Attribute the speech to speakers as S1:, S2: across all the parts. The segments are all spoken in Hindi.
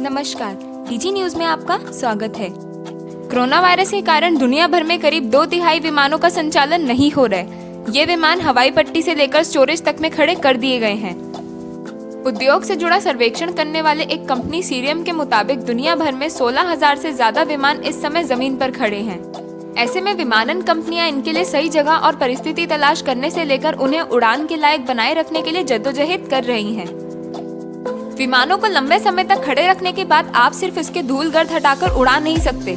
S1: नमस्कार, डीजी न्यूज में आपका स्वागत है। कोरोना वायरस के कारण दुनिया भर में करीब 2/3 विमानों का संचालन नहीं हो रहा है। ये विमान हवाई पट्टी से लेकर स्टोरेज तक में खड़े कर दिए गए हैं। उद्योग से जुड़ा सर्वेक्षण करने वाले एक कंपनी सीरियम के मुताबिक दुनिया भर में 16,000 से ज्यादा विमान इस समय जमीन पर खड़े हैं। ऐसे में विमानन कंपनियां इनके लिए सही जगह और परिस्थिति तलाश करने से लेकर उन्हें उड़ान के लायक बनाए रखने के लिए जद्दोजहद कर रही हैं। विमानों को लंबे समय तक खड़े रखने के बाद आप सिर्फ इसके धूल गर्द हटाकर उड़ा नहीं सकते।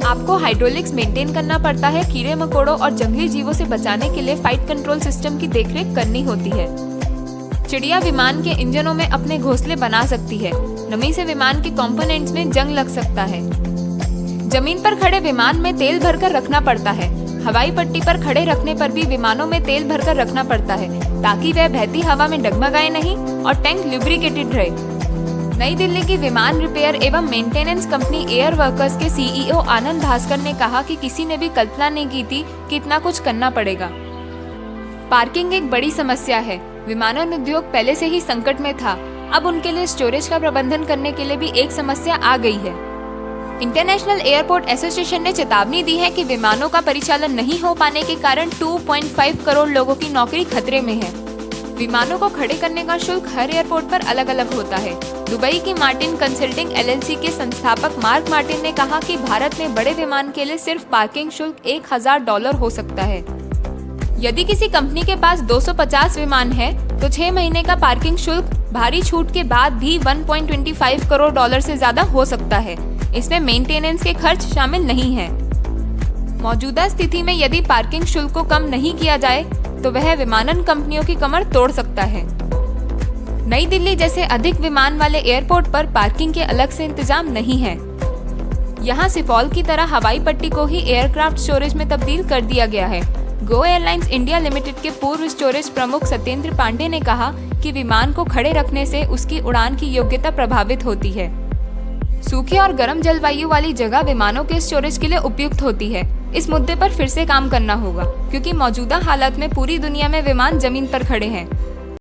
S1: आपको हाइड्रोलिक्स मेंटेन करना पड़ता है। कीड़े मकोड़ों और जंगली जीवों से बचाने के लिए फ्लाइट कंट्रोल सिस्टम की देखरेख करनी होती है। चिड़िया विमान के इंजनों में अपने घोंसले बना सकती है। नमी से विमान के कंपोनेंट्स में जंग लग सकता है। जमीन पर खड़े विमान में तेल भरकर रखना पड़ता है। हवाई पट्टी पर खड़े रखने पर भी विमानों में तेल भरकर रखना पड़ता है ताकि वह बहती हवा में डगमगाए नहीं और टैंक लुब्रिकेटेड रहे। नई दिल्ली की विमान रिपेयर एवं मेंटेनेंस कंपनी एयर वर्कर्स के सीईओ आनंद भास्कर ने कहा कि किसी ने भी कल्पना नहीं की थी कि इतना कुछ करना पड़ेगा। पार्किंग एक बड़ी समस्या है। विमानन उद्योग पहले से ही संकट में था, अब उनके लिए स्टोरेज का प्रबंधन करने के लिए भी एक समस्या आ गई है। इंटरनेशनल एयरपोर्ट एसोसिएशन ने चेतावनी दी है कि विमानों का परिचालन नहीं हो पाने के कारण 2.5 करोड़ लोगों की नौकरी खतरे में है। विमानों को खड़े करने का शुल्क हर एयरपोर्ट पर अलग अलग होता है। दुबई की मार्टिन कंसल्टिंग एलएलसी के संस्थापक मार्क मार्टिन ने कहा कि भारत में बड़े विमान के लिए सिर्फ पार्किंग शुल्क $1,000 हो सकता है। यदि किसी कंपनी के पास 250 विमान है तो 6 महीने का पार्किंग शुल्क भारी छूट के बाद भी $1.25 करोड़ से ज्यादा हो सकता है। इसमें मेंटेनेंस के खर्च शामिल नहीं है। मौजूदा स्थिति में यदि पार्किंग शुल्क को कम नहीं किया जाए तो वह विमानन कंपनियों की कमर तोड़ सकता है। नई दिल्ली जैसे अधिक विमान वाले एयरपोर्ट पर पार्किंग के अलग से इंतजाम नहीं है। यहाँ सिफॉल की तरह हवाई पट्टी को ही एयरक्राफ्ट स्टोरेज में तब्दील कर दिया गया है। गो एयरलाइंस इंडिया लिमिटेड के पूर्व स्टोरेज प्रमुख सत्येंद्र पांडे ने कहा कि विमान को खड़े रखने से उसकी उड़ान की योग्यता प्रभावित होती है। सूखी और गर्म जलवायु वाली जगह विमानों के स्टोरेज के लिए उपयुक्त होती है। इस मुद्दे पर फिर से काम करना होगा क्योंकि मौजूदा हालत में पूरी दुनिया में विमान जमीन पर खड़े हैं।